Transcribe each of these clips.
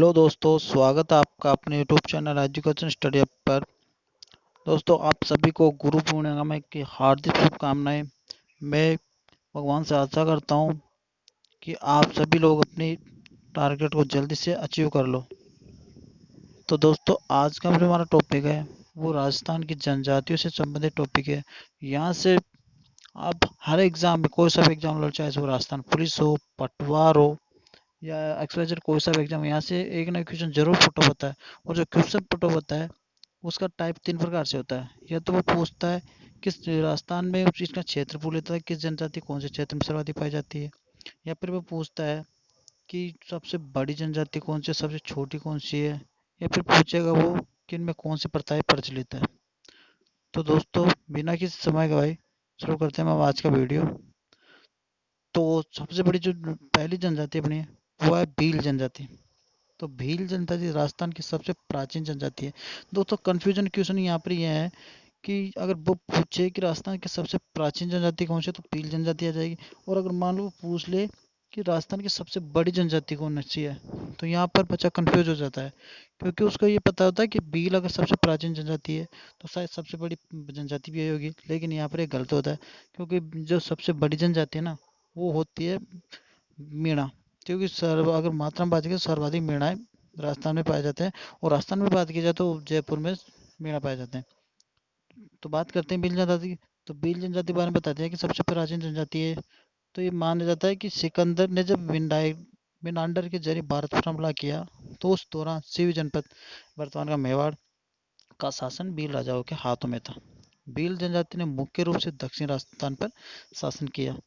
Hello दोस्तों, स्वागत है आपका अपने YouTube channel education study hub पर। दोस्तों, आप सभी को गुरु पूर्णिमा की हार्दिक शुभकामनाएं। मैं भगवान से आशा करता हूं कि आप सभी लोग अपनी टारगेट को जल्दी से अचीव कर लो। तो दोस्तों, आज का जो हमारा टॉपिक है वो राजस्थान की जनजातियों से संबंधित टॉपिक है। यहाँ से आप हर एग्जाम में कोई सा भी एग्जाम लो, चाहे वो राजस्थान पुलिस हो, पटवार हो या एक्सवाइजेड कोई सा भी एग्जाम, यहाँ से एक ना क्वेश्चन जरूर पुट होता है। और जो क्वेश्चन पुट होता है उसका टाइप 3 प्रकार से होता है। या तो वो पूछता है किस राजस्थान में उस चीज का क्षेत्रफल लेता है, किस जनजाति कौन से क्षेत्र में सर्वाधिक पाई जाती है। या फिर वो पूछता है कि सबसे बड़ी जनजाति कौन सी है, सबसे छोटी कौन सी है। या फिर पूछेगा वो कि इनमें कौन सी प्रथाएं प्रचलित है। तो दोस्तों, बिना किसी समय गवाए शुरू करते हैं हम आज का वीडियो। तो सबसे बड़ी जो पहली जनजाति अपनी है वो है भील जनजाति। तो भील जनजाति राजस्थान की सबसे प्राचीन जनजाति है। दोस्तों, कंफ्यूजन क्वेश्चन यहाँ पर यह है कि अगर वो पूछे कि राजस्थान की सबसे प्राचीन जनजाति कौन सी है तो भील जनजाति आ जाएगी। और अगर मान लो वो पूछ ले कि राजस्थान की सबसे बड़ी जनजाति कौन सी है, तो यहाँ पर बच्चा कंफ्यूज हो जाता है, क्योंकि उसको ये पता होता है कि भील अगर सबसे प्राचीन जनजाति है तो शायद सबसे बड़ी जनजाति भी यही होगी। लेकिन यहाँ पर एक गलत होता है, क्योंकि जो सबसे बड़ी जनजाति है ना वो होती है मीणा। क्योंकि सर्व अगर मात्रा में बात की तो सर्वाधिक मीणाएं राजस्थान में पाए जाते हैं। और राजस्थान में बात की जाए तो जयपुर में मीणा पाए जाते हैं। तो बात करते हैं भील जनजाति की। तो भील जनजाति के बारे में बताते हैं कि सबसे प्राचीन जनजाति है। तो ये माना जाता है कि सिकंदर ने जब विनांडर के जरिए भारत पर हमला किया तो उस दौरान सिव जनपद, वर्तमान का मेवाड़, का शासन भील राजाओं के हाथों में था। भील जनजाति ने मुख्य रूप से दक्षिण राजस्थान पर शासन किया।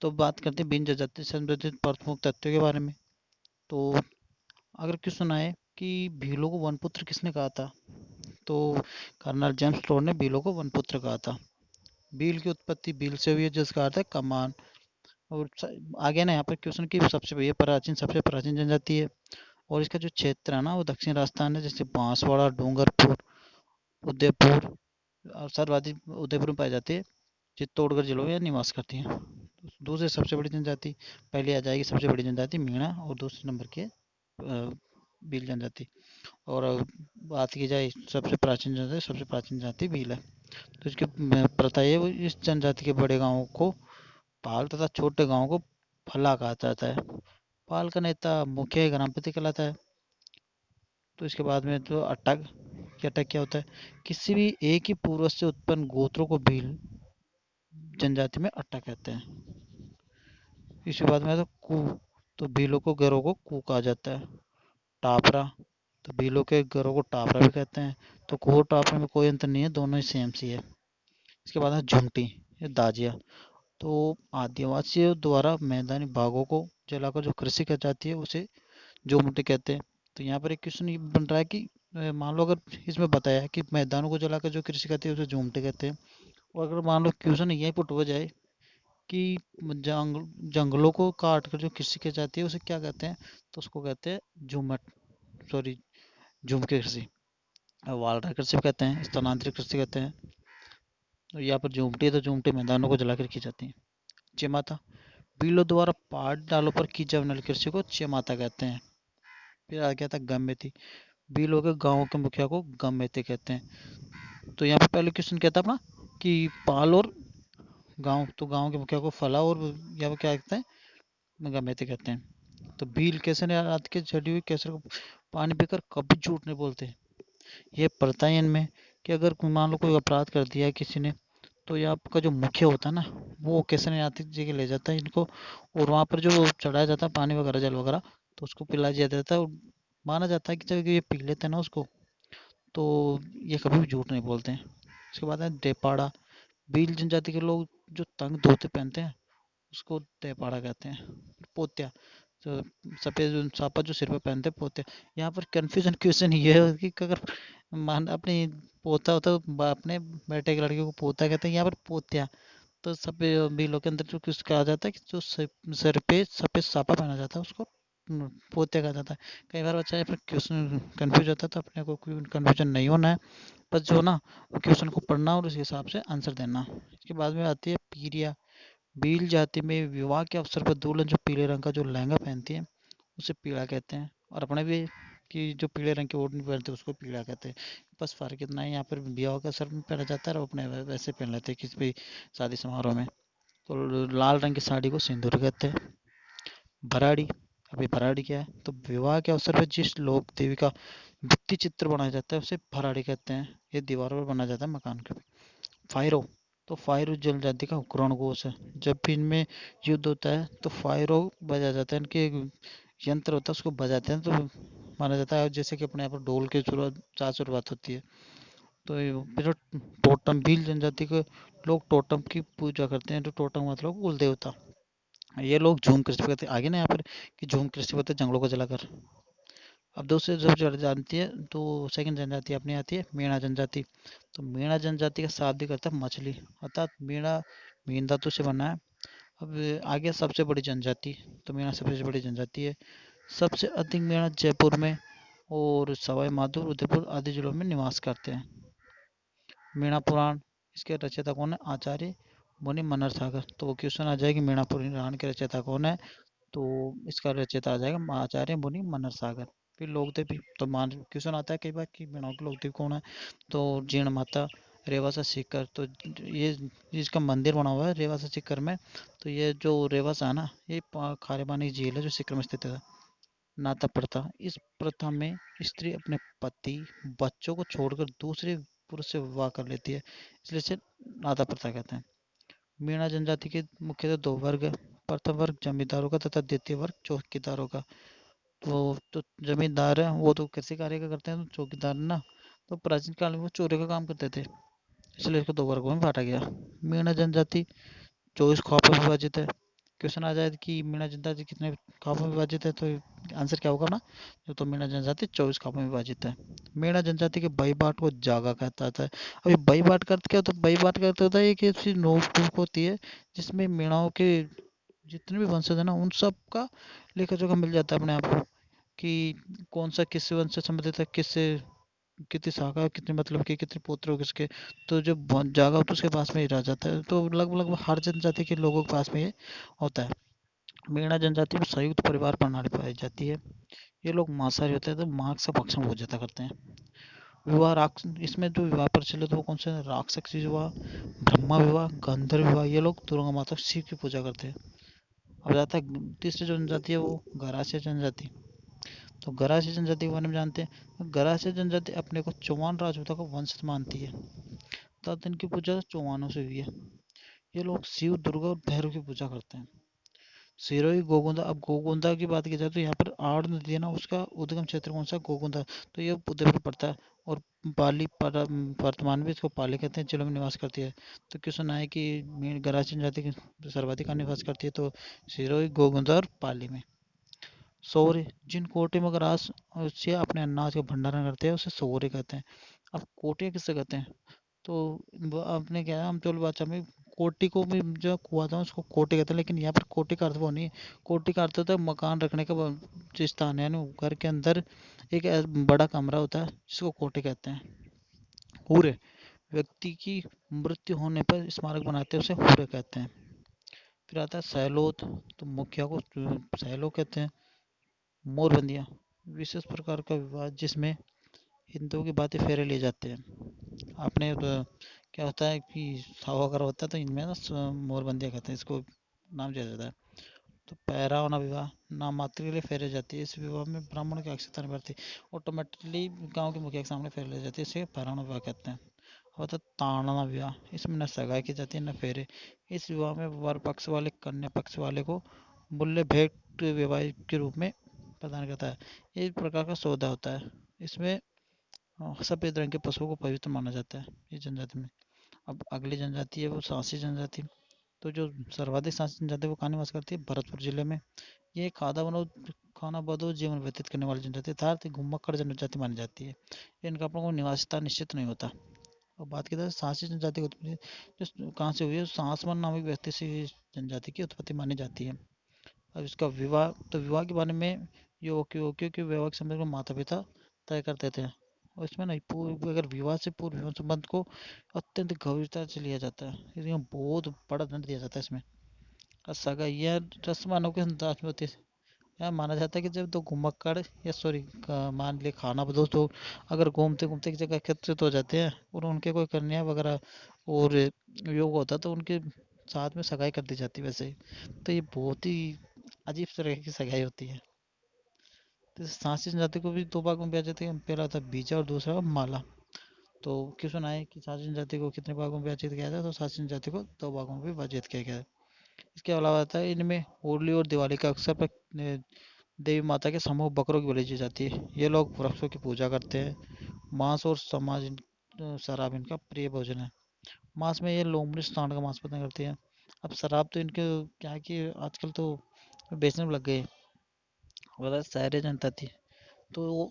तो बात करते हैं भील जनजाति से संबंधित प्रमुख तथ्यों के बारे में। तो अगर क्वेश्चन आए कि भीलों को वनपुत्र किसने कहा था, तो कर्नल जेम्स टोड ने भीलों को वनपुत्र कहा था। भील की उत्पत्ति भील से हुई है, जिसका अर्थ है कमान। और आगे ना यहाँ पर क्वेश्चन की सबसे प्राचीन जनजाति है। और इसका जो क्षेत्र है ना वो दक्षिण राजस्थान है, जैसे बांसवाड़ा, डूंगरपुर, उदयपुर, और सर्वाधिक उदयपुर में पाई जाती है। चित्तौड़गढ़ जिलों में निवास करती है। दूसरी सबसे बड़ी जनजाति पहले आ जाएगी, सबसे बड़ी जनजाति मीणा, और दूसरे नंबर के भील जनजाति। और बात की जाए सबसे प्राचीन जाति भील है। तो इसकी प्रथा ये, इस जनजाति के बड़े गांवों को पाल तथा छोटे गांवों को फला कहा जाता है। पाल का नेता मुखिया ग्रामपति कहलाता है। तो इसके बाद में तो अटक क्या होता है, किसी भी एक ही पूर्वज से उत्पन्न गोत्रों को भील जनजाति में अट्टा कहते हैं। इसके बाद में तो कू, तो भीलों को घरों को कू कहा जाता है। टापरा, तो भीलों के घरों को टापरा भी कहते हैं। तो कू और टापरा में कोई अंतर नहीं है, दोनों ही सेम सी है। इसके बाद है झुमटी, ये दाजिया। तो आदिवासियों द्वारा मैदानी भागों को जलाकर जो कृषि की जाती है उसे झुमटी कहते हैं। तो यहाँ पर एक क्वेश्चन ये बन रहा है कि मान लो अगर इसमें बताया है कि मैदानों को जलाकर जो कृषि करती है उसे झुमटी कहते हैं। और अगर मान लो क्वेश्चन यही पुट हो जाए कि जंगलों को काट कर जो कृषि की जाती है उसे क्या कहते हैं, तो उसको कहते हैं सॉरी झुमके कृषि। वालरा कृषि कहते हैं, स्थानांतरित कृषि कहते हैं। और यहाँ पर झूमटी है तो झूमटी मैदानों को जलाकर की जाती है। चेमाता, बीलों द्वारा पहाड़ डालों पर की जाने वाली कृषि को चेमाता कहते हैं। फिर आ गया था गमेती, बीलों के गाँव के मुखिया को गमेती कहते हैं। तो यहाँ पे पहले क्वेश्चन क्या था अपना कि पाल और गांव, तो गांव के मुखिया को फला, और यहाँ पे क्या कहते हैं, गमेती कहते हैं। तो भील कैसे ने रात के चढ़ी हुई केसर को पानी पीकर कभी झूठ नहीं बोलते। ये प्रथा है इनमें कि अगर मान लो कोई अपराध कर दिया है किसी ने, तो ये आपका जो मुखिया होता है ना वो केसर यात्री जी के ले जाता है इनको, और वहाँ पर जो चढ़ाया जाता है पानी वगैरह, जल वगैरह, तो उसको पिला दिया जाता है। और माना जाता है कि जब ये पी लेते हैं ना उसको, तो ये कभी भी झूठ नहीं बोलते हैं। उसके बाद है देपाड़ा, भील जनजाति के लोग जो तंग धोती पहनते हैं उसको देपाड़ा कहते हैं। पोत्या, तो सफेद सापा जो सिर पे पहनते हैं, पोत्या। यहाँ पर कंफ्यूजन क्वेश्चन ये है कि अगर मान अपनी पोता होता है तो अपने बेटे के लड़के को पोता कहते हैं, यहाँ पर पोत्या। तो सफेद भीलों के अंदर जो कुछ कहा जाता है कि जो सिर पे सफेद सापा पहना जाता है उसको पोत्या कहा जाता है। कई बार बच्चा फिर क्वेश्चन कंफ्यूज होता है, तो अपने को कंफ्यूजन नहीं होना है, बस जो ना वो क्वेश्चन को पढ़ना और उस हिसाब से आंसर देना। इसके बाद में आती है पीरिया, भील जाति में विवाह के अवसर पर दुल्हन जो पीले रंग का जो लहंगा पहनती है उसे पीड़ा कहते हैं। और अपने भी कि जो पीले रंग के ओढ़नी पहनते हैं उसको पीला कहते हैं। बस फर्क इतना है, यहाँ पर ब्याह का अवसर में पहना जाता है और अपने वैसे पहन लेते हैं किसी भी शादी समारोह में। तो लाल रंग की साड़ी को सिंदूर कहते हैं। भराड़ी, अभी भराड़ी क्या है, तो विवाह के अवसर पर जिस लोक देवी का भित्ति चित्र बनाया जाता है उसे भराड़ी कहते हैं। ये दीवारों पर बनाया जाता है मकान के। फायरो, तो फायरो जनजाति का उपकरण घोष है। जब भी इनमें युद्ध होता है तो फायरो बजाया जाता है, इनके एक यंत्र होता है उसको बजाते हैं तो माना जाता है, जैसे कि अपने यहाँ पर ढोल की शुरुआत चार शुरुआत होती है। तो फिर टोटम भील जनजाति के लोग टोटम की पूजा करते हैं। तो टोटम मतलब कुल देवता। ये लोग झूम कृषि करते हैं आगे ना यहाँ पर, कि झूम कृषि करते हैं जंगलों को जलाकर। अब दूसरे जब जनजाति है तो सेकंड जनजाति अपनी आती है मीणा जनजाति। तो मीणा जनजाति का शाब्दिक अर्थ है मछली, अर्थात मीणा मीन धातु से बना है। अब आगे सबसे बड़ी जनजाति, तो मीणा सबसे बड़ी जनजाति है। सबसे अधिक मीणा जयपुर में और सवाई माधोपुर उदयपुर आदि जिलों में निवास करते हैं। मीणा पुराण, इसके रचयिता कौन है, आचार्य मुनि मनर सागर। तो वो क्वेश्चन आ जाएगी मीणा पुराण के रचयिता कौन है, तो इसका रचयिता आ जाएगा आचार्य मुनि मनर सागर। फिर लोकदेवी, तो मान क्वेश्चन आता है कई बार कि मीणाओं की लोकदेवी कौन है, तो जीर्ण माता, रेवासा सीकर। तो ये जिसका मंदिर बना हुआ है रेवासा सीकर में, तो ये जो रेवासा है ना, ये खारे पानी की झील है जो सीकर में स्थित है। नाता प्रथा, इस प्रथा में स्त्री अपने पति बच्चों को छोड़कर दूसरे पुरुष से विवाह कर लेती है, इसलिए इसे नाता प्रथा कहते हैं। मीणा जनजाति के मुख्यतः दो वर्ग है। प्रथम वर्ग जमींदारों का तथा द्वितीय वर्ग चौकीदारों का। तो जमींदार है वो तो कृषि कार्य का करते हैं, तो चौकीदार ना, तो प्राचीन काल में वो चोरी का काम करते थे, इसलिए इसको दो वर्गों में बांटा गया। मीणा जनजाति 24 खॉप में विभाजित है। क्वेश्चन आ जाए कि मीणा जनजाति कितने खॉप में विभाजित है, तो आंसर क्या होगा ना, जो तो मीणा जनजाति 24 खॉप में विभाजित है। मीणा जनजाति के बई बाट को जागा कहता था। अभी बई बाट करते क्या होता है, बई बाट करते होता है एक ऐसी नोटबुक होती है जिसमें मीणाओं के जितने भी वंशज है ना उन सब का लेखा जोखा मिल जाता है अपने आप को, कि कौन सा किससे वंश से संबंधित है, किससे कितनी शाखा, कितने मतलब कि कितने पुत्र हो किसके। तो जो जागा होता है उसके पास में ही रह जाता है, तो लगभग लगभग हर जनजाति के लोगों के पास में ये होता है। मीणा जनजाति में संयुक्त परिवार प्रणाली पाई जाती है। ये लोग मांसाहारी होते हैं, तो मांस का भक्षण बहुत ज्यादा करते हैं। विवाह राक्ष इसमें जो विवाह प्रचलित है वो कौन से हैं? राक्षसी विवाह, ब्रह्मा विवाह, गंधर्व विवाह। ये लोग दुर्गा माता शिव की पूजा करते हैं। अब जाता है तीसरी जो जनजाति है वो गरासिया जनजाति। तो गरासिया जनजाति के बारे में जानते हैं। गरासिया जनजाति अपने को चौहान राजपूतों का वंशज मानती है, तथा इनकी पूजा चौहानों से हुई है। ये लोग शिव, दुर्गा और भैरव की पूजा करते हैं। सिरोही गोगुंदा, अब गोगुंदा की बात की जाए तो यहाँ पर आड़ नदी है ना, उसका उद्गम क्षेत्र कौन सा, गोगुंदा। तो ये उदयपुर पड़ता है। और पाली वर्तमान में इसको पाली कहते हैं, जिलों में निवास करती है। तो क्वेश्चन आए कि गरासियन जाति की सर्वाधिक निवास करती है, तो सिरोही, गोगुंदा और पाली में। सौरे, जिन कोटे में ग्रास से अपने अनाज का भंडारण करते हैं उसे सौरे कहते हैं। अब कोटे किससे कहते हैं, तो आपने क्या है, हम चलो भाषा में कोटी को भी जो कुआ था उसको कोटी कहते हैं, लेकिन यहाँ पर कोटी का अर्थ वो नहीं है। कोटी का अर्थ होता है मकान रखने का जो स्थान है, यानी घर के अंदर एक बड़ा कमरा होता है जिसको कोटी कहते हैं। हूरे, व्यक्ति की मृत्यु होने पर स्मारक बनाते हैं उसे हूरे कहते हैं। फिर आता है सैलोत, तो मुखिया को सैलो कहते हैं। मोरबंदिया, विशेष प्रकार का विवाह जिसमें हिंदुओं की बातें फेरे लिए जाते हैं। आपने क्या होता है कि साव वगैरह होता है तो इनमें ना मोरबंदिया कहते हैं इसको, नाम दिया जाता है। तो पैरावना विवाह, नाम मात्र के लिए फेरे जाती है। इस विवाह में ब्राह्मण की आवश्यकता नहीं पड़ती, ऑटोमेटिकली गांव के मुखिया के सामने फेरे ले जाती है, इसे पैरावना विवाह कहते हैं। होता है ताड़ना विवाह, इसमें न सगाई की जाती है न फेरे। इस विवाह में वर पक्ष वाले कन्या पक्ष वाले को मूल्य भेंट विवाह के रूप में प्रदान करता है। ये एक प्रकार का सौदा होता है। इसमें सफेद रंग के पशुओं को पवित्र माना जाता है इस जनजाति में। अब अगली जनजाति है वो सांसी जनजाति। तो जो सर्वाधिक सांसी जनजाति है वो कहाँ निवास करती है, भरतपुर जिले में। ये खाना बदो जीवन व्यतीत करने वाली जनजाति अर्थात घुमक्कड़ जनजाति मानी जाती है। इनका अपना कोई निवास स्थान निश्चित नहीं होता। और बात की जाए सांसी जनजाति की उत्पत्ति जो कहाँ से हुई है, सांसवन नामक व्यक्ति से इस जनजाति की उत्पत्ति मानी जाती है। अब इसका विवाह, तो विवाह के बारे में युवकियों के वैवाहिक संबंध को माता पिता तय करते थे। और इसमें ना पूर्व अगर विवाह से पूर्व विवाह संबंध को अत्यंत गंभीरता से लिया जाता है, इसमें बहुत बड़ा दंड दिया जाता है इसमें। और सगाई यह रस्म अनोखे अंदाज में होती है। यहाँ माना जाता है कि जब दो घुमक्कड़ या सॉरी मान ले खाना दोस्तों अगर घूमते घूमते एक जगह एकत्रित हो जाते हैं और उनके कोई कन्या वगैरह और योग होता है तो उनके साथ में सगाई कर दी जाती है वैसे ही। तो ये बहुत ही अजीब तरह की सगाई होती है। तो सांसी जनजाति को भी दो भागों में बांटा जाता है, पहला होता है बीजा और दूसरा माला। तो क्वेश्चन आए कि सांसी जनजाति को कितने भागों में विभाजित किया जाए, तो सांसी जनजाति को दो भागों में विभाजित किया गया है। इसके अलावा आता है इनमें होली और दिवाली का अवसर पर देवी माता के समूह बकरों की बलि दी जाती है। ये लोग वृक्षों की पूजा करते हैं। मांस और शराब इनका प्रिय भोजन है। मांस में ये लोमड़ी सांड का मांस पसंद करते हैं। अब शराब तो इनके क्या है कि आजकल तो बेचने में लग गए। और शहरी जनता थी तो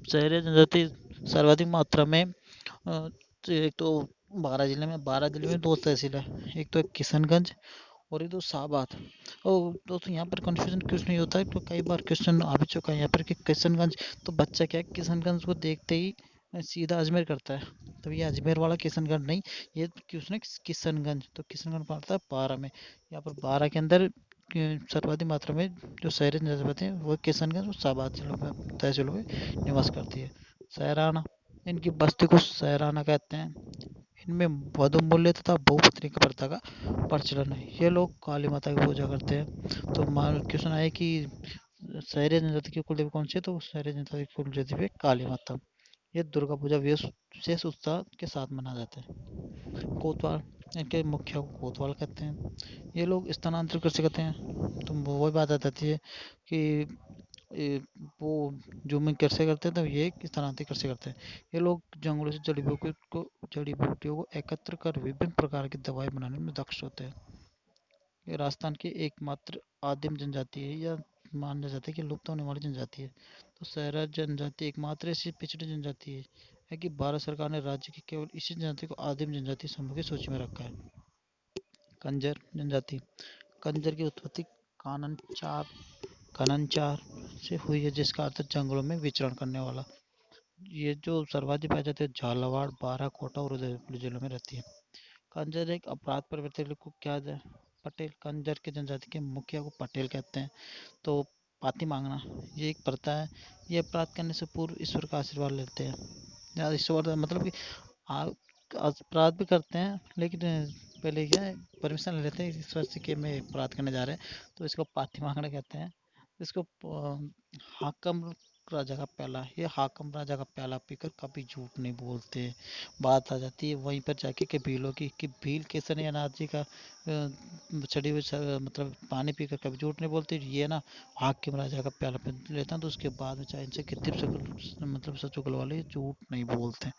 शहरी जनजाति सर्वाधिक मात्रा में तो एक तो 12 जिले में 2 तहसील है। एक तो है किशनगंज और एक तो शाहबाद। और दोस्तों यहाँ पर कंफ्यूजन क्यों नहीं होता है, तो कई बार क्वेश्चन आ भी चुका है यहाँ पर कि किशनगंज, तो बच्चा क्या है किशनगंज को देखते ही सीधा अजमेर करता है। तो ये अजमेर वाला किशनगंज नहीं, ये क्वेश्चन है किशनगंज, तो किशनगंज पड़ता है 12 में। यहाँ पर 12 के अंदर सर्वाधिक मात्रा में जो शहरी जनजाति हैं वो किशनगंज और शाहबाद जिलों में तहसीलों में निवास करती है। सैराना, इनकी बस्ती को सैराना कहते हैं। इनमें वधूमूल्य तथा बहुपत्नी की प्रथा का प्रचलन है। ये लोग काली माता की पूजा करते हैं। तो मान क्वेश्चन आए कि शहरी जनजाति की कुलदेवी कौन सी है, तो शहरी जनजाति की कुलदेवी है काली माता। ये दुर्गा पूजा विशेष उत्साह के साथ मनाया जाता है। कोतवाल, इनके मुखिया को कोतवाल कहते हैं। ये लोग स्थानांतरित कैसे करते हैं, तो वही बात आ जाती है कि वो जूमिंग कैसे करते हैं, तो ये स्थानांतरित कैसे करते हैं। ये लोग जंगलों से जड़ी बूटियों को एकत्र कर विभिन्न प्रकार की दवाई बनाने में दक्ष होते हैं। ये राजस्थान की एकमात्र आदिम जनजाति है, या माना जाता है कि लुप्त होने वाली जनजाति है। तो सहरा जनजाति एकमात्र ऐसी पिछड़ी जनजाति है कि भारत सरकार ने राज्य की केवल इसी जनजाति को आदिम जनजाति समूह की सूची में रखा है। कंजर जनजाति, कंजर की उत्पत्ति काननचार कननचार से हुई है, जिसका अर्थ है जंगलों में विचरण करने वाला। ये जो सर्वाधिक पाए जाते हैं झालावाड़, बाराकोटा और उदयपुर जिलों में रहती है। कंजर एक अपराध प्रवृत्ति को क्या है, पटेल, कंजर के जनजाति के मुखिया को पटेल कहते हैं। तो पाती मांगना, ये एक प्रथा है। ये अपराध करने से पूर्व ईश्वर का आशीर्वाद लेते हैं, या ईश्वर मतलब कि अपराध भी करते हैं लेकिन पहले क्या है परमिशन ले लेते हैं ईश्वर से कि मैं अपराध करने जा रहे हैं, तो इसको पाती मांगना कहते हैं। इसको हाकम राजा का प्याला, ये हाकम राजा का प्याला पीकर कभी झूठ नहीं बोलते। बात आ जाती है वहीं पर जाके कि भीलों की, कि भील केसर या नाथ जी का चढ़ी हुई मतलब पानी पीकर कभी झूठ नहीं बोलते। ये ना हाकिम राजा का प्याला पी लेता तो उसके बाद में चाहे इनसे कितने मतलब सच उगलवा ले, झूठ नहीं बोलते।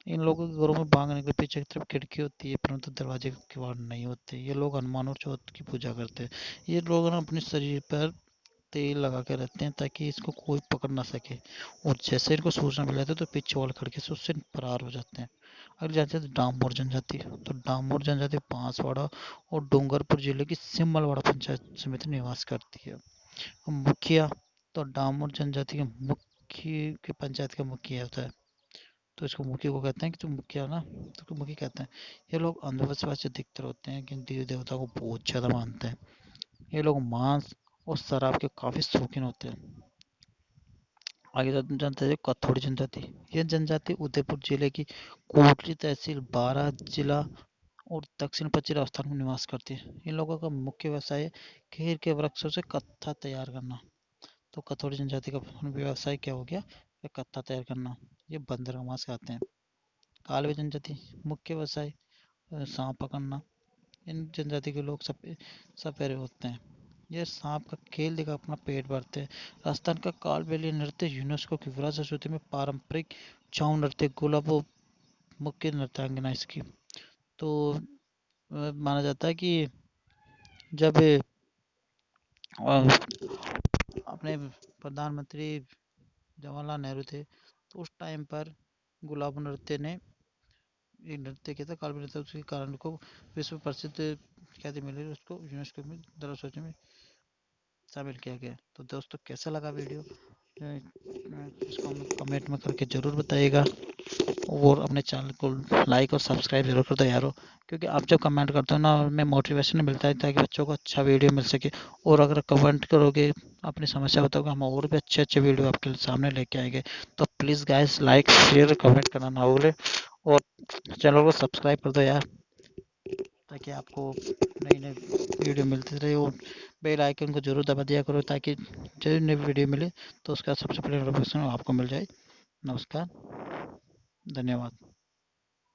इन लोगों के घरों में भागने के पीछे की तरफ खिड़की होती है परंतु दरवाजे के किवाड़ नहीं होते। ये लोग हनुमान और चौथ की पूजा करते हैं। ये लोग ना अपने शरीर पर तेल लगा के रहते हैं ताकि इसको कोई पकड़ ना सके, और जैसे इनको सूचना मिल जाती है तो पीछे वाले खिड़की से उससे फरार हो जाते हैं। अगर जाते हैं तो डामोर जनजाति, तो डामोर जनजाति बांसवाड़ा और डूंगरपुर जिले की सिमलवाड़ा पंचायत समिति निवास करती है। मुखिया, तो डामोर जनजाति के मुख्य के पंचायत का मुखिया होता है, तो इसको मुखी को कहते हैं कि तुम मुखिया ना, तो उसको मुखी कहते हैं। ये लोग अंधविश्वास से अधिकतर होते हैं कि देवी देवता को बहुत ज़्यादा मानते हैं। ये लोग मांस और शराब के काफ़ी शौकीन होते हैं। आगे जनजाति कथोड़ी जनजाति, यह जनजाति उदयपुर जिले की कोटली तहसील, बारां जिला और दक्षिण पश्चिम राजस्थान में निवास करती है। इन लोगों का मुख्य व्यवसाय है खीर के वृक्षों से कत्था तैयार करना। तो कथोड़ी जनजाति का व्यवसाय क्या हो गया, ये कत्था तैयार करना। ये बंदर का मांस खाते हैं। कालवी जनजाति मुख्य व्यवसाय सांप पकड़ना। इन जनजाति के लोग सपेरे होते हैं। ये सांप का खेल दिखा अपना पेट भरते हैं। राजस्थान का कालबेलिया नृत्य यूनेस्को की विरासत सूची में पारंपरिक छाऊ नृत्य गुलाबो मुख्य नृत्यांगना इसकी। तो माना जाता है कि जब अपने प्रधानमंत्री जवाहरलाल नेहरू थे तो उस टाइम पर गुलाबो नृत्य ने एक नृत्य किया था काल्पनिक नृत्य, उसके कारण को विश्व प्रसिद्ध ख्याति मिली, उसको यूनेस्को में दर सूची में शामिल किया गया। तो दोस्तों कैसा लगा वीडियो, इसको कमेंट में करके ज़रूर बताइएगा। और अपने चैनल को लाइक और सब्सक्राइब जरूर कर दो यारो, क्योंकि आप जब कमेंट करते हो ना हमें मोटिवेशन मिलता है ताकि बच्चों को अच्छा वीडियो मिल सके। और अगर कमेंट करोगे अपनी समस्या बताओगे, हम और भी अच्छे अच्छे वीडियो आपके सामने लेके आएंगे। तो please guys like share comment करना ना भूले, और चैनल को सब्सक्राइब कर दो यार, ताकि आपको नई नई वीडियो मिलती रहे। और बेल आइकन को जरूर दबा दिया करो ताकि जो नई वीडियो मिले तो उसका सबसे पहले नोटिफिकेशन आपको मिल जाए। नमस्कार, धन्यवाद।